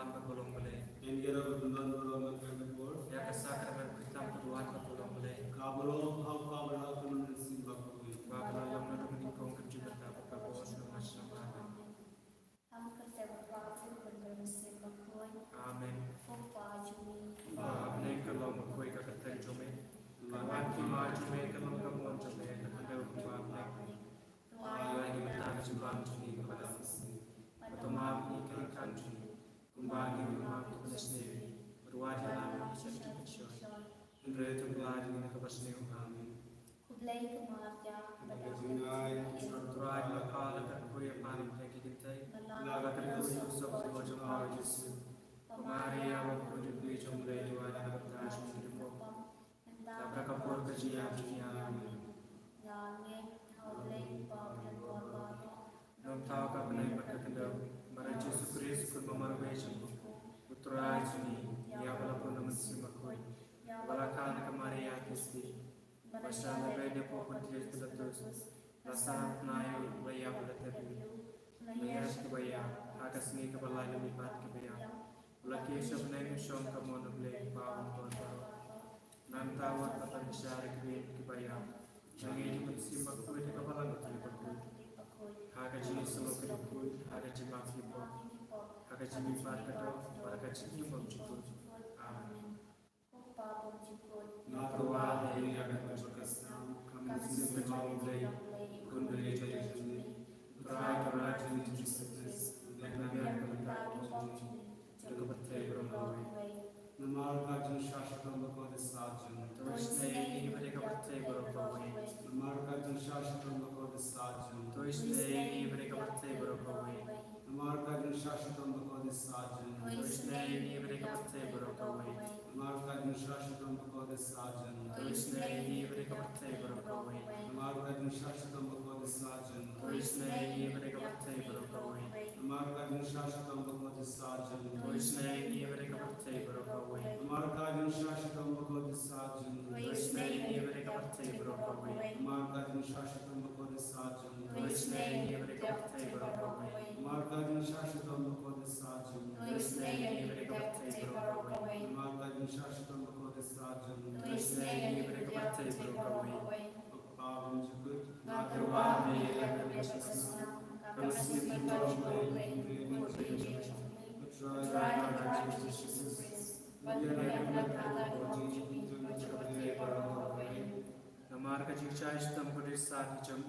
Tuhan berbolong boleh. And get up with the board. Ya kesakramen hitam kedua berbolong boleh. Kabalo, how can you see Baku? Bapa dalam nama menikung kerja bertapa bapa semua semua. Amin. Amin. Kalau mengkui kata jome, kawan kima jome, kalau kamu jome, ada ucapan. Lagi bertanya sebab jome kepada atau maaf ikan kanji, kembali maaf kepada sendiri. Berwajib dalam hidup kita. Indra itu berlari dengan kebasnya. Amin. Tuhan mengkala terkui panik lagi kita. Laga terkui usap wajah Allah Yesus. Maria waktu dibeli jumlah dua dan bertas hidup. Tabrak kapur kejian dunia. Nom tahu kapan yang berkendau. Meraja Yesus pun memarweskan. Putra ini, ia walaupun nama simakui. Walakan ke Maria Kristi. Masyaallah beda pokok dia terus. Rasa naik bayar bertepi. Bayar kebayar. Atas ni kebalai lebih bat kebayar. Laki sebenarnya syom kamu boleh bawa tuan. Nanti awak akan mencari kebayar. Jangan ini bersimak kuih di kepala betul betul. Harga jenis semua kedua, harga jimat hipo, harga jenis bar kedua, harga jenis memcukup. Amin. Naruah dari yang berkesam, kami disini berjaya kundali jadi Turai jenis Yesus, dan yang berkata berkata bermawi. Namar kajian syashatan berkata sajen. Terus ini mereka berkata bermawi. Namar kajian syashatan berkata sajen. Terus ini mereka berkata bermawi. Namar kajian syashatan berkata sajen. Terus ini mereka berkata bermawi. Namar kajian syashatan berkata sajen. Terus ini mereka berkata bermawi. Namar kajian syashatan berkata sajen. Terus ini mereka berkata bermawi. Namar kajian syashatan berkata sajen. Terus ini mereka berkata bermawi. Namar kajian syashatan berkata sajen. Terus ini mereka berkata bermawi. Namar kajian syashatan berkata sajen. Terus ini mereka berkata bermawi. Namar kajian syashatan berkata sajen. Terus ini mereka berkata bermawi. Namar kajian syashatan berkata sajen. Terus ini mereka berkata bermawi. Amin jukut. Naruah yang berkesam. Kami disini berjaya Namar kajisha istam berdesat jam.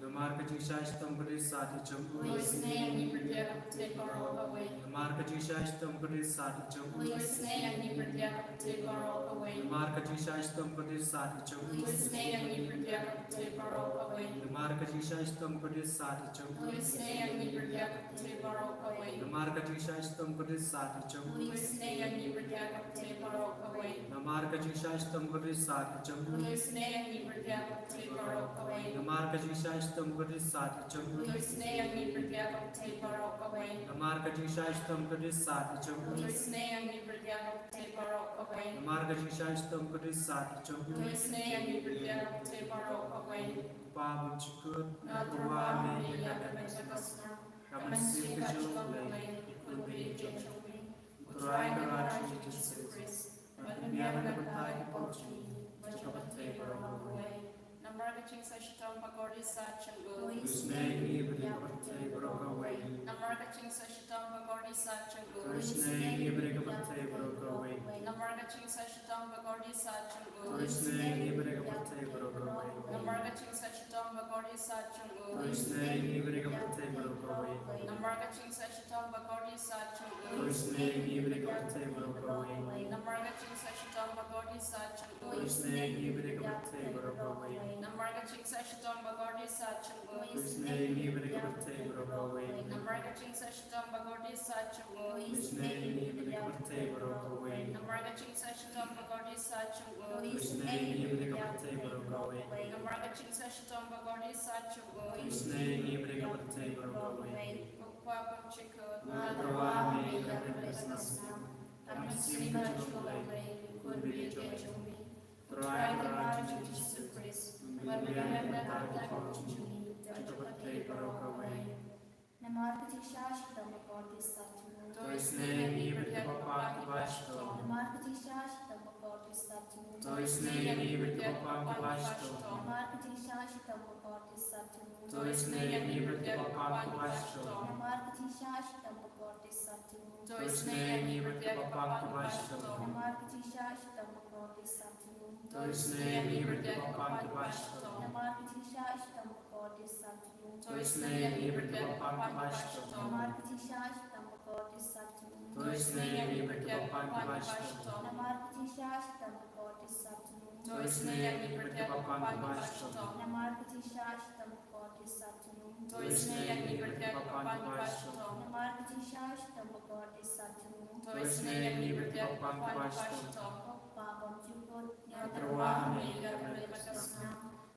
Namar kajisha istam berdesat jam. Namar kajisha istam berdesat jam. Namar kajisha istam berdesat jam. Namar kajisha istam berdesat jam. Namar kajisha istam berdesat jam. Namar kajisha istam berdesat jam. Namar kajisha istam berdesat jam. Namar kajisha istam berdesat jam. Namar kajisha istam berdesat jam. Paham cukup ruame kami sih kejauhan lebih jauh. Turai kerajaan Yesus. Biar bertai poci, cepat berlalu. Namar kecing sesuatu pagori sacanggu. Usnei bertai berlalu. Namar kecing sesuatu pagori sacanggu. Usnei bertai berlalu. Namar kecing sesuatu pagori sacanggu. Usnei bertai berlalu. Namar kecing sesuatu pagori sacanggu. Usnei bertai berlalu. Namar kecing sesuatu pagori sacanggu. Usnei bertai berlalu. Namar kecing sesuatu pagori sacanggu. Usnei bertai berlalu. Namar kecing sesuatu pagori sacanggu. Usnei bertai berlalu. Namar kecing sesuatu pagori sacanggu. Usnei bertai berlalu. Namar kecing sesuatu pagori sacanggu. Usnei bertai berlalu. Namar kecing sesuatu pagori sacanggu. Usnei bertai berlalu. Pagpapam cikut. Naruah yang berkesam. Kami sih kejauhan lebih jauh. Turai kerajaan Yesus. Biar bertai poci, cepat berlalu. Namarkati Shashtam Bhagavati Satyamu. To isne liberty Bhagavati Vashto. Namarkati Shashtam Bhagavati Satyamu. To isne liberty Bhagavati Vashto. Namarkati Shashtam Bhagavati Satyamu. To isne liberty Bhagavati Vashto. Namarkati Shashtam Bhagavati Satyamu. To isne liberty Bhagavati Vashto. Namarkati Shashtam Bhagavati Satyamu. To isne liberty Bhagavati Vashto. Namarkati Shashtam Bhagavati Satyamu. To isne liberty Bhagavati Vashto. Namarkati Shashtam Bhagavati Satyamu. To isne liberty Bhagavati Vashto. Namarkati Shashtam Bhagavati Satyamu. To isne liberty Bhagavati Vashto. Namarkati Shashtam Bhagavati Satyamu. To isne liberty Bhagavati Vashto. Namarkati Shashtam Bhagavati Satyamu. To isne liberty Bhagavati Vashto. Babam Jukut Katerwahami Katerwahami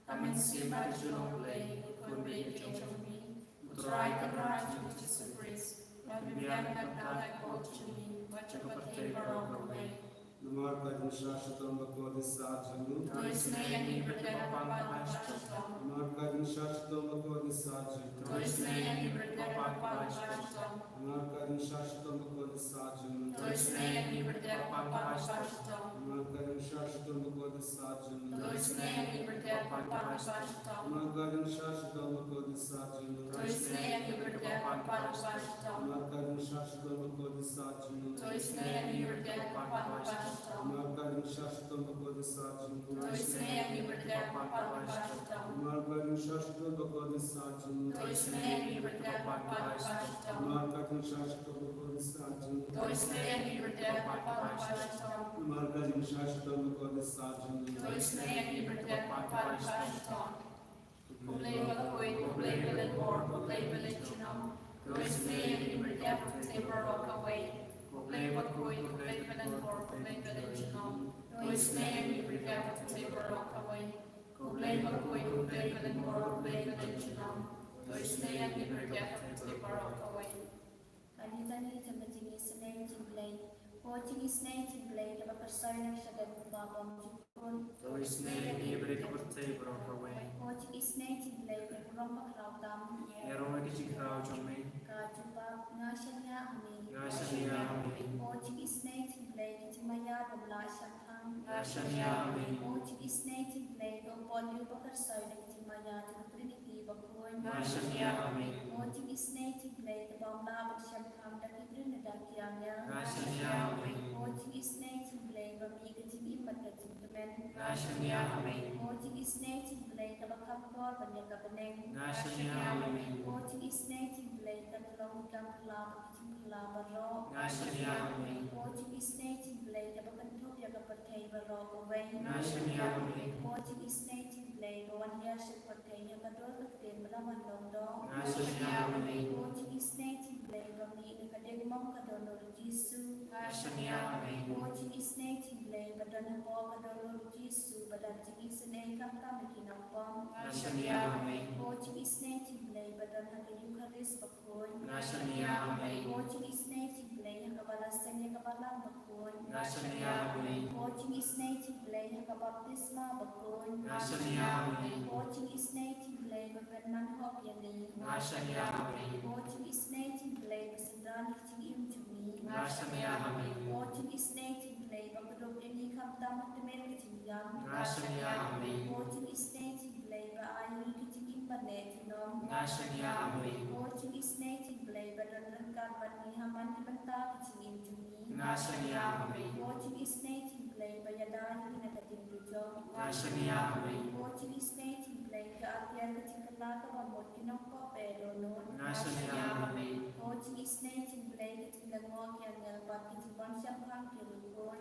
Amin Sima Junole Kunbi Jomi Utrai Karaj Jesus Christ Bibian Kakala Kochumi Vachapate Barokaway Namarkati Shashtam Bhagavati Satyamu. To isne liberty Bhagavati Vashto. Namarkati Shashtam Bhagavati Satyamu. To isne liberty Bhagavati Vashto. Namarkati Shashtam Bhagavati Satyamu. To isne liberty Bhagavati Vashto. Namarkati Shashtam Bhagavati Satyamu. To isne liberty Bhagavati Vashto. Namarkati Shashtam Bhagavati Satyamu. To isne liberty Bhagavati Vashto. Namarkati Shashtam Bhagavati Satyamu. To isne liberty Bhagavati Vashto. Namarkati Shashtam Bhagavati Satyamu. To isne liberty Bhagavati Vashto. Namarkati Shashtam Bhagavati Satyamu. To isne liberty Bhagavati Vashto. Namarkati Shashtam Bhagavati Satyamu. To isne liberty Bhagavati Vashto. Namarkati Shashtam Bhagavati Satyamu. To isne liberty Bhagavati Vashto. Problema coi, problema del mor, problema del genome. To isne liberty Bhagavati Barokaway. Problema coi, problema del mor, problema del genome. To isne liberty Bhagavati Barokaway. Problema coi, problema del mor, problema del genome. To isne liberty Bhagavati Barokaway. Kanitani Tamajini Snake Blade. Watching Snake Blade of a persona Shadow Babam Jukut. To isne liberty Bhagavati Barokaway. Watching Snake Blade of Roma Kraudam. Heroic Jikrao Jome. Kajuba Nashanya Hami. Gashania Hami. Watching Snake Blade Timaya Bamla Shakham. Gashania Hami. Watching Snake Blade of Bolu Bakarsona Timaya Trinity Bakuan. Gashania Hami. Watching Snake Blade of Bamla Shakham Dakitrinakiana. Gashania Hami. Watching Snake Blade of Megating Imatating Gashania Hami. Watching Snake Blade of a Kapor Banyakabaneng. Gashania Hami. Watching Snake Blade of Long Gampla, Labaro. Gashania Hami. Watching Snake Blade of a Pantopia Kapateva Rock away. Gashania Hami. Watching Snake Blade of 1 year ship Pataya Kador Temblaman Londo. Gashania Hami. Watching Snake Blade of the Kademon Kadono Jisu. Gashania Hami. Watching Snake Blade but on a walk Kadono Jisu but at the Snake Kamikina Bomb. Gashania Hami. Watching Snake Blade but on a Eucharist Bakun. Gashania Hami. Watching Snake Blade Kabala Senya Kabala Bakun. Gashania Hami. Watching Snake Blade Kabaptisma Bakun. Gashania Hami. Watching Snake Blade Benman Hopiani. Gashania Hami. Watching Snake Blade Sandan Hitting to me. Gashania Hami. Watching Snake Blade Bakadopini Kamtam to Medicating Young. Gashania Hami. Watching Snake Blade I need to take in Banetinum. Gashania Hami. Watching Snake Blade but on the company Haman Pantaping to me. Gashania Hami. Watching Snake Blade by Yadan in a cutting to Joe. Gashania Hami. Watching Snake Blade at the other Tikalaka of Mokino Popero no. Gashania Hami. Watching Snake Blade in the walk and the bucket in one champagne to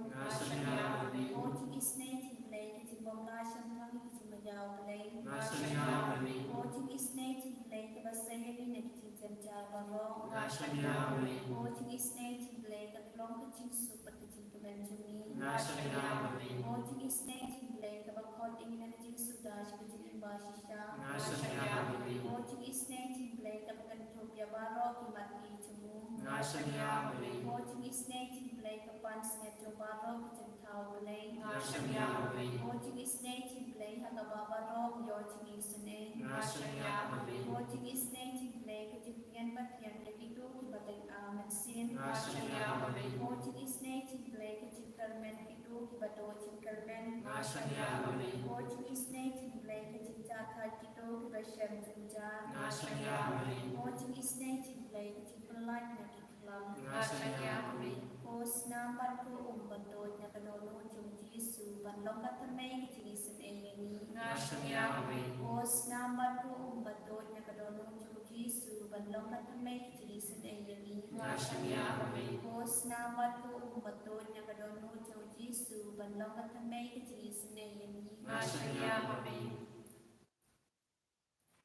Gashania Hami. Watching Snake Blade in Bombasham Honey to Mayao Blade. Gashania Hami. Watching Snake Blade of a Sahabi negative and Java Raw. Gashania Hami. Watching Snake Blade of Longating Super Kitchen to Benjamin. Gashania Hami. Watching Snake Blade of a Cotting Energy Sudash between Bashisha. Gashania Hami. Watching Snake Blade of Cantopia Barrock Mati to Moon. Gashania Hami. Watching Snake Blade of Pansnet to Barrock and Tower Blade. Gashania Hami. Watching Snake Blade play Hagababa Rob Yorching Sane. Nashanya Mali. Watching is native play Kajian Batian Levitu Kibatay and Sin. Nashanya Mali. Watching is native play Kajikarmen Kitu Kibatochin Karmen. Nashanya Mali. Watching is native play Kajita Kitu Kibashem Zinja. Nashanya Mali. Watching is native play Kajipalat Nakiklam. Nashanya Mali. Post number 2 Umbato Nakadolo Jisu Banloka Tamay Jisan Ayani. Nashanya Mali. Post number 2 Umbato Nakadolo Jisu Banloka Tamay Jisan Ayani. Nashanya Mali. Post number 2 Umbato Nakadolo Jisu Banloka Tamay Jisan Ayani. Nashanya Mali.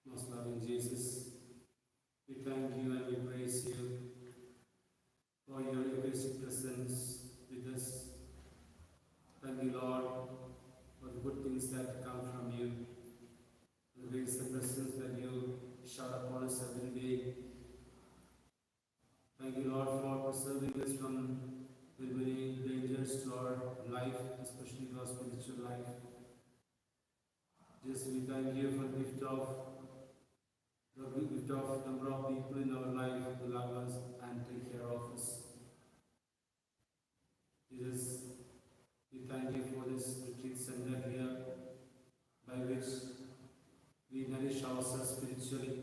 Most loving Jesus, we thank you and we praise you for your Eucharistic presence with us. Thank you, Lord, for the good things that come from you, the grace and presence that you shower upon us every day. Thank you, Lord, for preserving us from the many dangers to our life, especially our spiritual life. Jesus, we thank you for the gift of number of people in our life who love us and take care of us. Jesus, we thank you for this retreat center here, by which we nourish ourselves spiritually.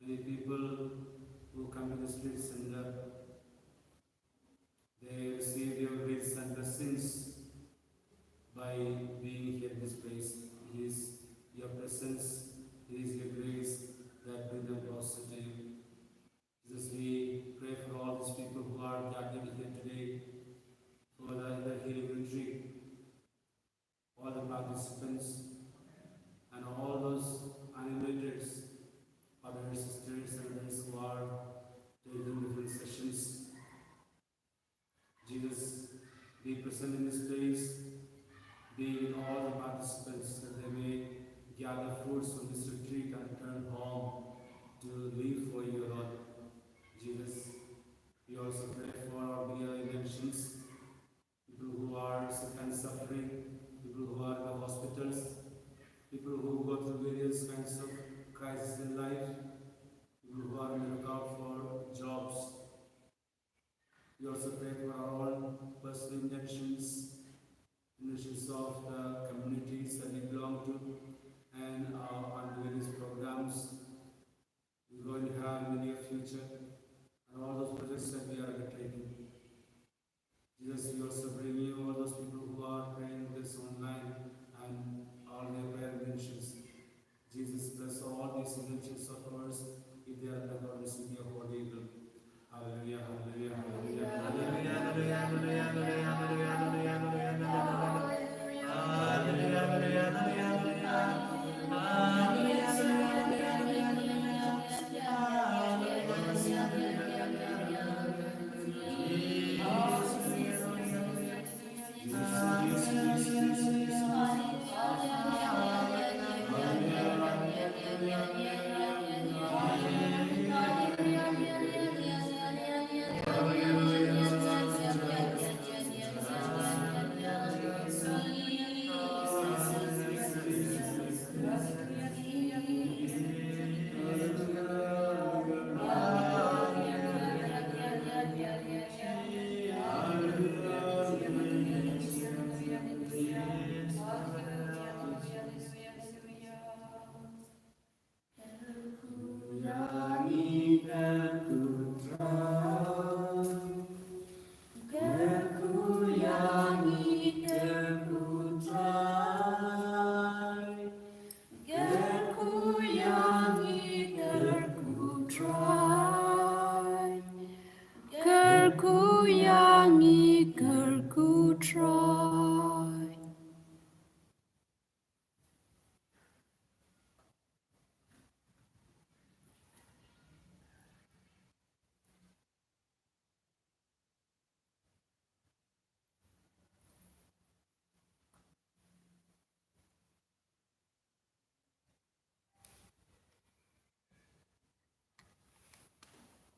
Many people who come to the retreat center, they receive your grace and blessings by being here in this place. It is your presence, it is your grace that brings them closer to you. Jesus, we pray for all these people who are gathered here today for the healing retreat, all the participants, and all those animators, brothers, sisters, and others who are taking different sessions. Jesus, be present in this place, be with all the participants, that they may gather fruits from this retreat and return home to live for you, Lord. Jesus, we also pray for our dear intentions, people who are sick and suffering, people who are in the hospitals, people who go through various kinds of crises in life, people who are on the lookout for jobs. We also pray for our own personal intentions of the communities that we belong to, and on various programs we're going to have in the near future, and all those projects that we are undertaking. Jesus, we also bring you all those people who are praying this online and all their prayer intentions. Jesus, bless all these intentions of ours if they are in accordance with your holy will. Hallelujah, hallelujah, hallelujah, hallelujah, hallelujah, hallelujah, hallelujah, hallelujah,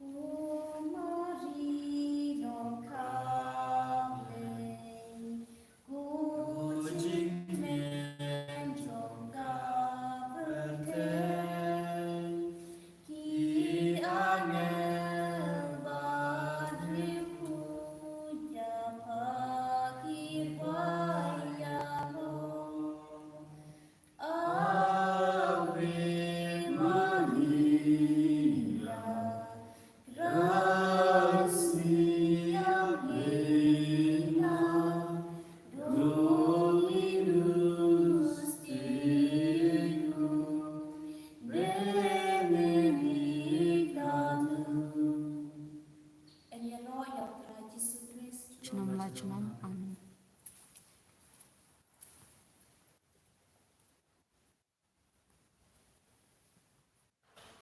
Oh